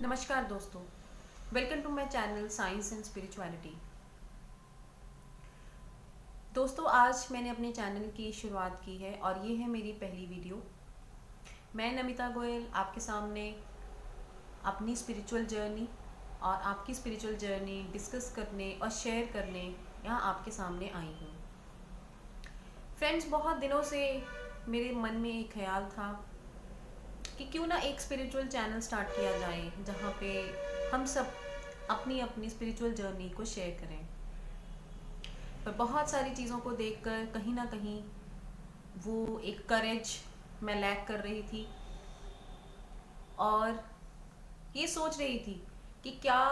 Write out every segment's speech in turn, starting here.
नमस्कार दोस्तों, welcome to my channel science and spirituality. दोस्तों, आज मैंने अपने चैनल की शुरुआत की है और ये है मेरी पहली वीडियो। मैं नमिता गोयल आपके सामने अपनी स्पिरिचुअल जर्नी और आपकी स्पिरिचुअल जर्नी डिस्कस करने और शेयर करने यहाँ आपके सामने आई हूँ। फ्रेंड्स, बहुत दिनों से मेरे मन में एक ख्याल था कि क्यों ना एक स्पिरिचुअल चैनल स्टार्ट किया जाए जहाँ पे हम सब अपनी अपनी स्पिरिचुअल जर्नी को शेयर करें। पर बहुत सारी चीज़ों को देखकर कहीं ना कहीं वो एक करेज मैं लैक कर रही थी और ये सोच रही थी कि क्या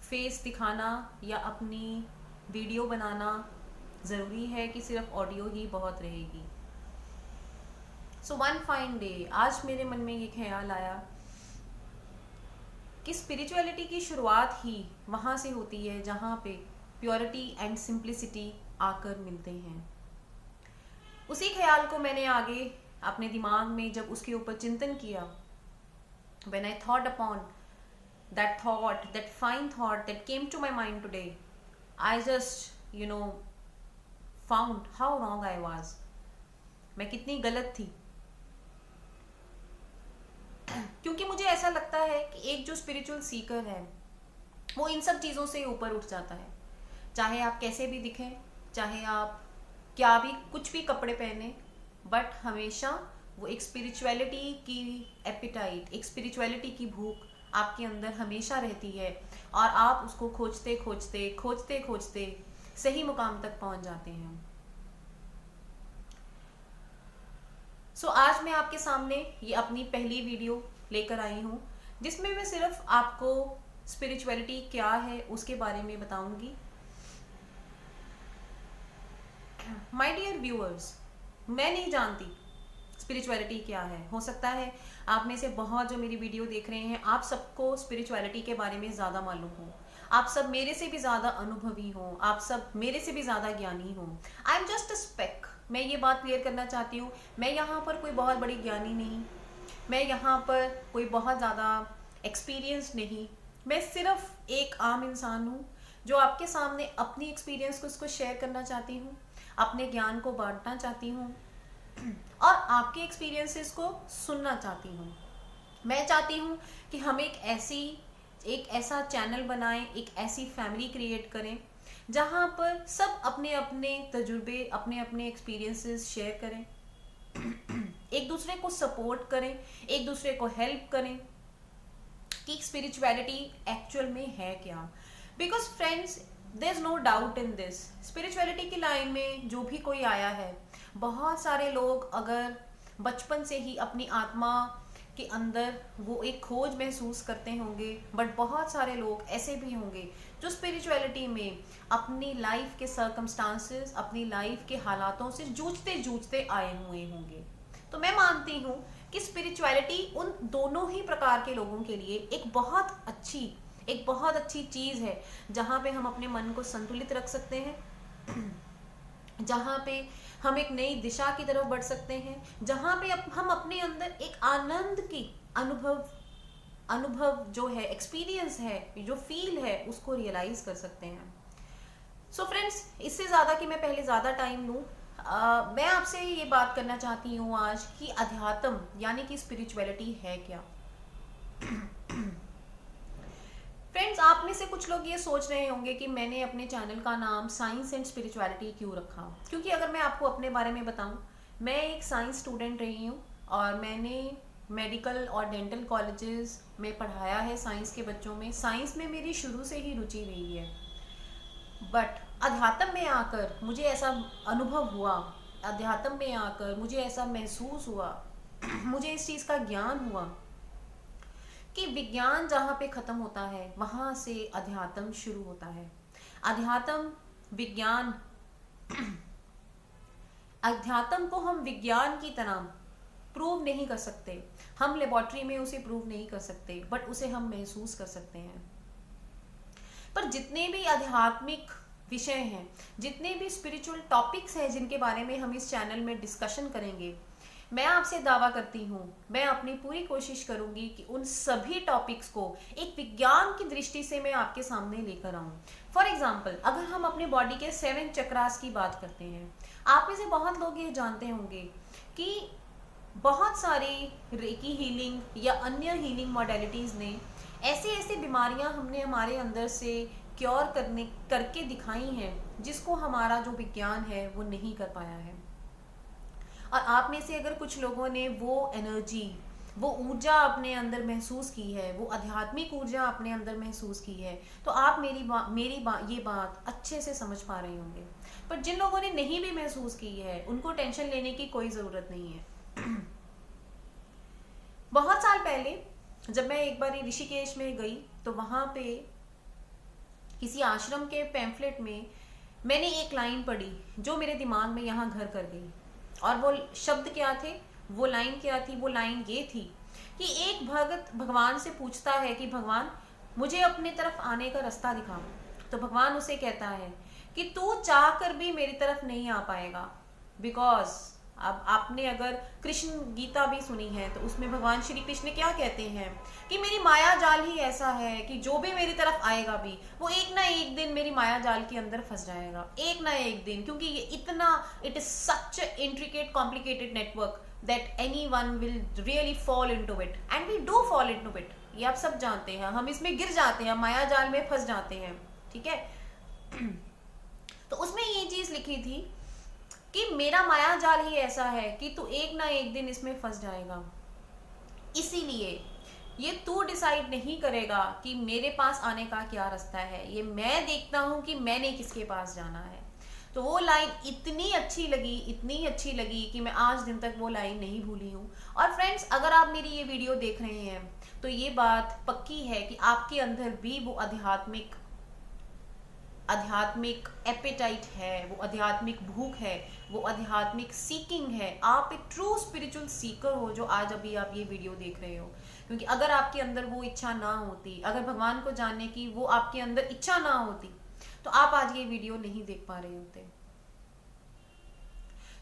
फेस दिखाना या अपनी वीडियो बनाना ज़रूरी है कि सिर्फ ऑडियो ही बहुत रहेगी। सो वन फाइन डे आज मेरे मन में ये ख्याल आया कि स्पिरिचुअलिटी की शुरुआत ही वहाँ से होती है जहाँ पे प्योरिटी एंड सिंप्लिसिटी आकर मिलते हैं। उसी ख्याल को मैंने आगे अपने दिमाग में जब उसके ऊपर चिंतन किया, when I thought upon that fine thought that came to my mind today, I just found how wrong I was। मैं कितनी गलत थी। क्योंकि मुझे ऐसा लगता है कि एक जो स्पिरिचुअल सीकर है वो इन सब चीज़ों से ऊपर उठ जाता है। चाहे आप कैसे भी दिखें, चाहे आप क्या भी कुछ भी कपड़े पहने, बट हमेशा वो एक स्पिरिचुअलिटी की एपिटाइट, एक स्पिरिचुअलिटी की भूख आपके अंदर हमेशा रहती है और आप उसको खोजते खोजते खोजते खोजते सही मुकाम तक पहुंच जाते हैं। सो आज मैं आपके सामने ये अपनी पहली वीडियो लेकर आई हूँ जिसमें मैं सिर्फ आपको स्पिरिचुअलिटी क्या है उसके बारे में बताऊंगी। माय डियर व्यूअर्स, मैं नहीं जानती स्पिरिचुअलिटी क्या है। हो सकता है आप में से बहुत जो मेरी वीडियो देख रहे हैं आप सबको स्पिरिचुअलिटी के बारे में ज़्यादा मालूम हो, आप सब मेरे से भी ज़्यादा अनुभवी हो, आप सब मेरे से भी ज़्यादा ज्ञानी हो। I am just a speck. मैं ये बात क्लियर करना चाहती हूँ, मैं यहाँ पर कोई बहुत बड़ी ज्ञानी नहीं, मैं यहाँ पर कोई बहुत ज़्यादा एक्सपीरियंस नहीं, मैं सिर्फ एक आम इंसान हूँ जो आपके सामने अपनी एक्सपीरियंस को उसको शेयर करना चाहती हूँ, अपने ज्ञान को बांटना चाहती हूँ और आपके एक्सपीरियंसेस को सुनना चाहती हूँ। मैं चाहती हूँ कि हम एक ऐसा चैनल बनाएं, एक ऐसी फैमिली क्रिएट करें जहाँ पर सब अपने अपने तजुर्बे, अपने अपने एक्सपीरियंसेस शेयर करें, एक दूसरे को सपोर्ट करें, एक दूसरे को हेल्प करें कि स्पिरिचुअलिटी एक्चुअल में है क्या। Because friends, there is no doubt in this. Spirituality की लाइन में जो भी कोई आया है, बहुत सारे लोग अगर बचपन से ही अपनी आत्मा के अंदर वो एक खोज महसूस करते होंगे, बट बहुत सारे लोग ऐसे भी होंगे जो स्पिरिचुअलिटी में अपनी लाइफ के सर्कमस्टांसेस, अपनी लाइफ के हालातों से जूझते जूझते आए हुए होंगे। तो मैं मानती हूँ कि स्पिरिचुअलिटी उन दोनों ही प्रकार के लोगों के लिए एक बहुत अच्छी चीज़ है जहाँ पे हम अपने मन को संतुलित रख सकते हैं, जहाँ पे हम एक नई दिशा की तरफ बढ़ सकते हैं, जहाँ पे हम अपने अंदर एक आनंद की अनुभव जो है, एक्सपीरियंस है, जो फील है, उसको रियलाइज कर सकते हैं। सो फ्रेंड्स, इससे ज़्यादा कि मैं पहले ज़्यादा टाइम लूँ, मैं आपसे ये बात करना चाहती हूँ आज कि अध्यात्म यानी कि स्पिरिचुअलिटी है क्या। फ्रेंड्स, आप में से कुछ लोग ये सोच रहे होंगे कि मैंने अपने चैनल का नाम साइंस एंड स्पिरिचुअलिटी क्यों रखा। क्योंकि अगर मैं आपको अपने बारे में बताऊं, मैं एक साइंस स्टूडेंट रही हूं और मैंने मेडिकल और डेंटल कॉलेजेस में पढ़ाया है साइंस के बच्चों में। साइंस में मेरी शुरू से ही रुचि रही है, बट अध्यात्म में आकर मुझे ऐसा अनुभव हुआ, अध्यात्म में आकर मुझे ऐसा महसूस हुआ, मुझे इस चीज़ का ज्ञान हुआ कि विज्ञान जहाँ पे ख़त्म होता है वहाँ से अध्यात्म शुरू होता है। अध्यात्म को हम विज्ञान की तरह प्रूव नहीं कर सकते, हम लेबोरेटरी में उसे प्रूव नहीं कर सकते, बट उसे हम महसूस कर सकते हैं। पर जितने भी आध्यात्मिक विषय हैं, जितने भी स्पिरिचुअल टॉपिक्स हैं जिनके बारे में हम इस चैनल में डिस्कशन करेंगे, मैं आपसे दावा करती हूँ, मैं अपनी पूरी कोशिश करूंगी कि उन सभी टॉपिक्स को एक विज्ञान की दृष्टि से मैं आपके सामने लेकर आऊँ। फॉर एग्जाम्पल, अगर हम अपने बॉडी के 7 चक्रास की बात करते हैं, आप में से बहुत लोग ये जानते होंगे कि बहुत सारी रेकी हीलिंग या अन्य हीलिंग मॉडलिटीज़ ने ऐसे ऐसे बीमारियां हमने हमारे अंदर से क्योर करके दिखाई हैं, जिसको हमारा जो विज्ञान है वो नहीं कर पाया है। और आप में से अगर कुछ लोगों ने वो एनर्जी, वो ऊर्जा अपने अंदर महसूस की है, वो आध्यात्मिक ऊर्जा अपने अंदर महसूस की है, तो आप ये बात अच्छे से समझ पा रहे होंगे। पर जिन लोगों ने नहीं भी महसूस की है, उनको टेंशन लेने की कोई ज़रूरत नहीं है। बहुत साल पहले जब मैं एक बार ऋषिकेश में गई, तो वहाँ पे किसी आश्रम के पैम्फलेट में मैंने एक लाइन पढ़ी जो मेरे दिमाग में यहाँ घर कर गई। और वो शब्द क्या थे, वो लाइन क्या थी? वो लाइन ये थी कि एक भगत भगवान से पूछता है कि भगवान, मुझे अपने तरफ आने का रास्ता दिखाओ। तो भगवान उसे कहता है कि तू चाह कर भी मेरी तरफ नहीं आ पाएगा, बिकॉज अब आपने अगर कृष्ण गीता भी सुनी है तो उसमें भगवान श्री कृष्ण क्या कहते हैं कि मेरी माया जाल ही ऐसा है कि जो भी मेरी तरफ आएगा भी वो एक ना एक दिन मेरी माया जाल के अंदर फंस जाएगा, एक ना एक दिन, क्योंकि ये इतना, it is such intricate complicated network that anyone will really fall into it, and we do fall into it. ये आप सब जानते हैं, हम इसमें गिर जाते हैं, माया जाल में फंस जाते हैं, ठीक है। तो उसमें ये चीज लिखी थी कि मेरा माया जाल ही ऐसा है कि तू एक ना एक दिन इसमें फंस जाएगा। इसीलिए ये तू डिसाइड नहीं करेगा कि मेरे पास आने का क्या रास्ता है, ये मैं देखता हूं कि मैंने किसके पास जाना है। तो वो लाइन इतनी अच्छी लगी, इतनी अच्छी लगी कि मैं आज दिन तक वो लाइन नहीं भूली हूँ। और फ्रेंड्स, अगर आप मेरी ये वीडियो देख रहे हैं तो ये बात पक्की है कि आपके अंदर भी वो आध्यात्मिक एपेटाइट है, वो आध्यात्मिक भूख है, वो आध्यात्मिक सीकिंग है। आप एक ट्रू स्पिरिचुअल सीकर हो जो आज अभी आप ये वीडियो देख रहे हो। क्योंकि अगर आपके अंदर वो इच्छा ना होती, अगर भगवान को जानने की वो आपके अंदर इच्छा ना होती, तो आप आज ये वीडियो नहीं देख पा रहे होते।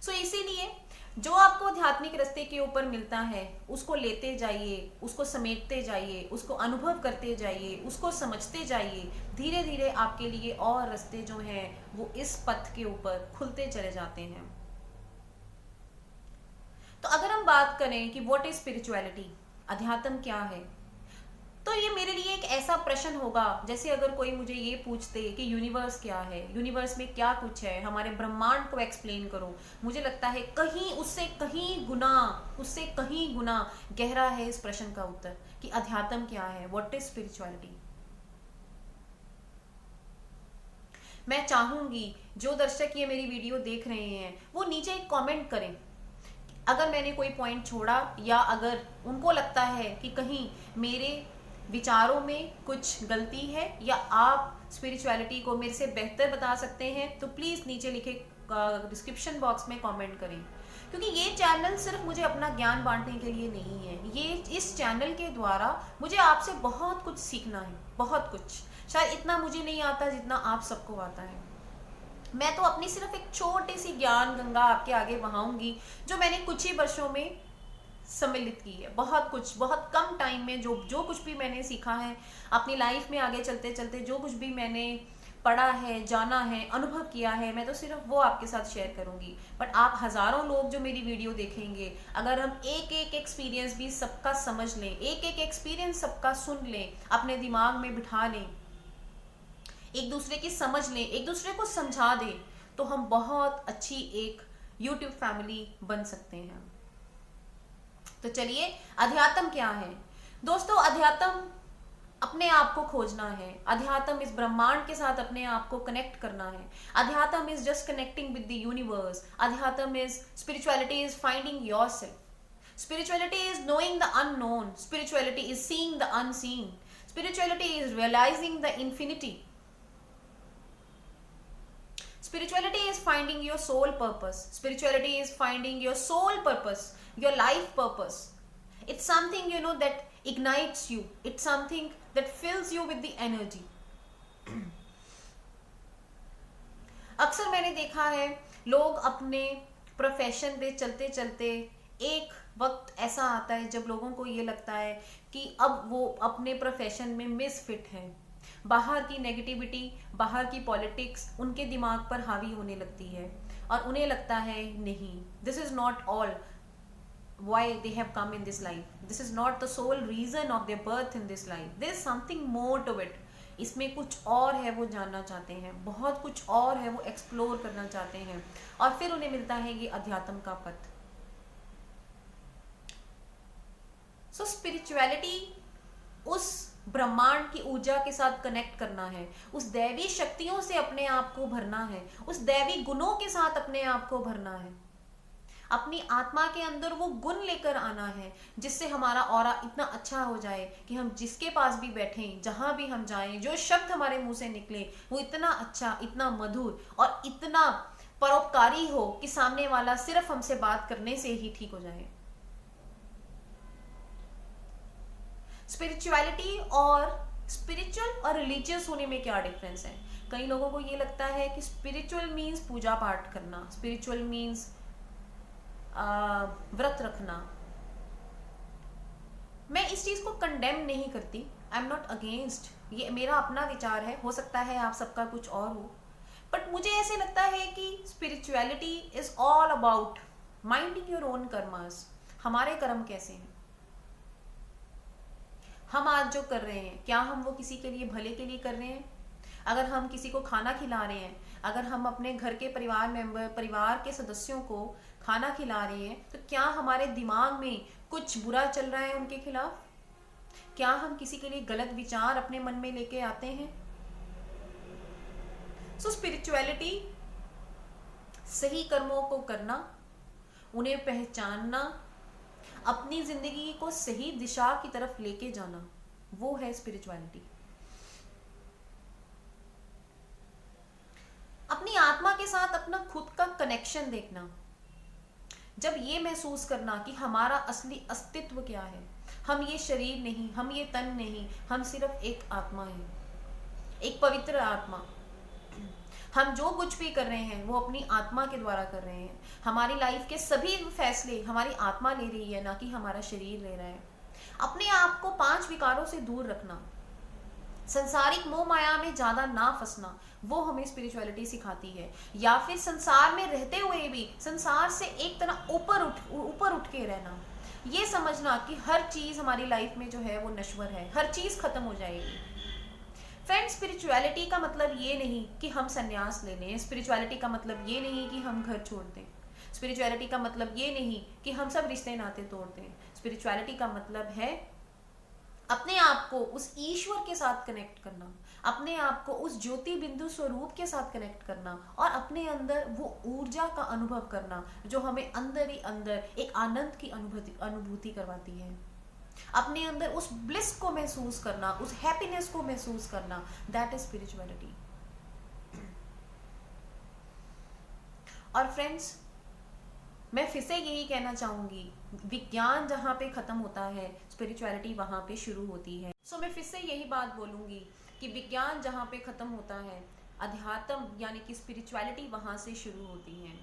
सो इसीलिए जो आपको आध्यात्मिक रास्ते के ऊपर मिलता है उसको लेते जाइए, उसको समेटते जाइए, उसको अनुभव करते जाइए, उसको समझते जाइए। धीरे धीरे आपके लिए और रास्ते जो हैं वो इस पथ के ऊपर खुलते चले जाते हैं। तो अगर हम बात करें कि व्हाट इज स्पिरिचुअलिटी, अध्यात्म क्या है, तो ये मेरे लिए एक ऐसा प्रश्न होगा जैसे अगर कोई मुझे ये पूछते कि यूनिवर्स क्या है, यूनिवर्स में क्या कुछ है, हमारे ब्रह्मांड को एक्सप्लेन करो। मुझे लगता है उससे कहीं गुना गहरा है इस प्रश्न का उत्तर कि अध्यात्म क्या है, व्हाट इज स्पिरिचुअलिटी। मैं चाहूंगी जो दर्शक ये मेरी वीडियो देख रहे हैं वो नीचे एक कमेंट करें अगर मैंने कोई पॉइंट छोड़ा, या अगर उनको लगता है कि कहीं मेरे विचारों में कुछ गलती है, या आप स्पिरिचुअलिटी को मेरे से बेहतर बता सकते हैं, तो प्लीज़ नीचे लिखे डिस्क्रिप्शन बॉक्स में कमेंट करें। क्योंकि ये चैनल सिर्फ मुझे अपना ज्ञान बांटने के लिए नहीं है, ये इस चैनल के द्वारा मुझे आपसे बहुत कुछ सीखना है, बहुत कुछ। शायद इतना मुझे नहीं आता जितना आप सबको आता है। मैं तो अपनी सिर्फ एक छोटी सी ज्ञान गंगा आपके आगे बहाऊंगी जो मैंने कुछ ही वर्षों में सम्मिलित की है। बहुत कुछ, बहुत कम टाइम में जो कुछ भी मैंने सीखा है अपनी लाइफ में, आगे चलते चलते जो कुछ भी मैंने पढ़ा है, जाना है, अनुभव किया है, मैं तो सिर्फ वो आपके साथ शेयर करूंगी। बट आप हज़ारों लोग जो मेरी वीडियो देखेंगे, अगर हम एक एक एक्सपीरियंस भी सबका समझ लें, एक एक एक्सपीरियंस सबका सुन लें, अपने दिमाग में बिठा लें, एक दूसरे की समझ लें, एक दूसरे को समझा दें, तो हम बहुत अच्छी एक YouTube फैमिली बन सकते हैं। तो चलिए, अध्यात्म क्या है दोस्तों? अध्यात्म अपने आप को खोजना है, अध्यात्म इस ब्रह्मांड के साथ अपने आप को कनेक्ट करना है। अध्यात्म is just connecting with the universe. अध्यात्म is spirituality is finding yourself. Spirituality is knowing the unknown. Spirituality is seeing the unseen. Spirituality is realising the infinity. Spirituality is finding your soul purpose. Spirituality is finding your soul purpose, your life purpose. It's something, that ignites you. It's something that fills you with the energy. अक्सर मैंने देखा है लोग अपने profession पे चलते चलते एक वक्त ऐसा आता है जब लोगों को ये लगता है कि अब वो अपने प्रोफेशन में मिसफिट हैं। बाहर की नेगेटिविटी, बाहर की पॉलिटिक्स उनके दिमाग पर हावी होने लगती है और उन्हें लगता है नहीं, this is not all why they have come in this life, this is not the sole reason of their birth in this life, there is something more to it। इसमें कुछ और है, वो जानना चाहते हैं, बहुत कुछ और है, वो एक्सप्लोर करना चाहते हैं और फिर उन्हें मिलता है ये अध्यात्म का पथ। सो स्पिरिचुअलिटी उस ब्रह्मांड की ऊर्जा के साथ कनेक्ट करना है, उस दैवी शक्तियों से अपने आप को भरना है, उस दैवी गुणों के साथ अपने आप को भरना है, अपनी आत्मा के अंदर वो गुण लेकर आना है जिससे हमारा ऑरा इतना अच्छा हो जाए कि हम जिसके पास भी बैठें, जहां भी हम जाएं, जो शब्द हमारे मुंह से निकले वो इतना अच्छा, इतना मधुर और इतना परोपकारी हो कि सामने वाला सिर्फ हमसे बात करने से ही ठीक हो जाए। स्पिरिचुअलिटी और स्पिरिचुअल और रिलीजियस होने में क्या डिफरेंस है? कई लोगों को ये लगता है कि स्पिरिचुअल मीन्स पूजा पाठ करना, स्पिरिचुअल मीन्स व्रत रखना। मैं इस चीज को कंडेम नहीं करती, आई एम नॉट अगेंस्ट, ये मेरा अपना विचार है, हो सकता है आप सबका कुछ और हो, बट मुझे ऐसे लगता है कि spirituality is all about minding your own karmas. हमारे कर्म कैसे हैं, हम आज जो कर रहे हैं क्या हम वो किसी के लिए भले के लिए कर रहे हैं? अगर हम किसी को खाना खिला रहे हैं, अगर हम अपने घर के परिवार के सदस्यों को खाना खिला रहे हैं, तो क्या हमारे दिमाग में कुछ बुरा चल रहा है उनके खिलाफ? क्या हम किसी के लिए गलत विचार अपने मन में लेके आते हैं? सो स्पिरिचुअलिटी सही कर्मों को करना, उन्हें पहचानना, अपनी जिंदगी को सही दिशा की तरफ लेके जाना, वो है स्पिरिचुअलिटी। अपनी आत्मा के साथ अपना खुद का कनेक्शन देखना, जब ये महसूस करना कि हमारा असली अस्तित्व क्या है, हम ये शरीर नहीं, हम ये तन नहीं, हम सिर्फ एक आत्मा है, एक पवित्र आत्मा। हम जो कुछ भी कर रहे हैं वो अपनी आत्मा के द्वारा कर रहे हैं, हमारी लाइफ के सभी फैसले हमारी आत्मा ले रही है, ना कि हमारा शरीर ले रहा है। अपने आप को 5 विकारों से दूर रखना, संसारिक मोह माया में ज्यादा ना फंसना, वो हमें स्पिरिचुअलिटी सिखाती है। या फिर संसार में रहते हुए भी संसार से एक तरह ऊपर उठ के रहना, ये समझना कि हर चीज हमारी लाइफ में जो है वो नश्वर है, हर चीज खत्म हो जाएगी। फ्रेंड्स, स्पिरिचुअलिटी का मतलब ये नहीं कि हम संन्यास ले लें, स्पिरिचुअलिटी का मतलब ये नहीं कि हम घर छोड़ दें, स्पिरिचुअलिटी का मतलब ये नहीं कि हम सब रिश्ते नाते तोड़ दें। स्पिरिचुअलिटी का मतलब है अपने आप को उस ईश्वर के साथ कनेक्ट करना, अपने आप को उस ज्योति बिंदु स्वरूप के साथ कनेक्ट करना और अपने अंदर वो ऊर्जा का अनुभव करना जो हमें अंदर ही अंदर एक आनंद की अनुभूति करवाती है। अपने अंदर उस ब्लिस को महसूस करना, उस हैप्पीनेस को महसूस करना, दैट इज स्पिरिचुअलिटी। और फ्रेंड्स, मैं फिर से यही कहना चाहूंगी, विज्ञान जहाँ पे खत्म होता है स्पिरिचुअलिटी वहाँ पे शुरू होती है। सो मैं फिर से यही बात बोलूंगी कि विज्ञान जहाँ पे खत्म होता है, अध्यात्म यानी कि स्पिरिचुअलिटी वहाँ से शुरू होती है।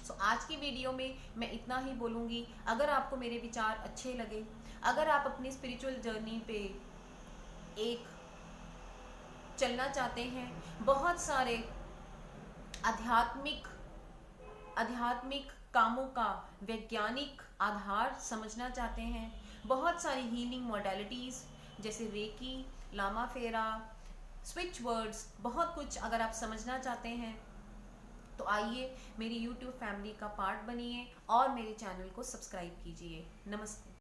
सो आज की वीडियो में मैं इतना ही बोलूंगी। अगर आपको मेरे विचार अच्छे लगे, अगर आप अपनी स्पिरिचुअल जर्नी पे एक चलना चाहते हैं, बहुत सारे आध्यात्मिक कामों का वैज्ञानिक आधार समझना चाहते हैं, बहुत सारी हीलिंग मॉडलिटीज़ जैसे रेकी, लामा फेरा, स्विच वर्ड्स, बहुत कुछ अगर आप समझना चाहते हैं तो आइए मेरी YouTube फैमिली का पार्ट बनिए और मेरे चैनल को सब्सक्राइब कीजिए। नमस्ते।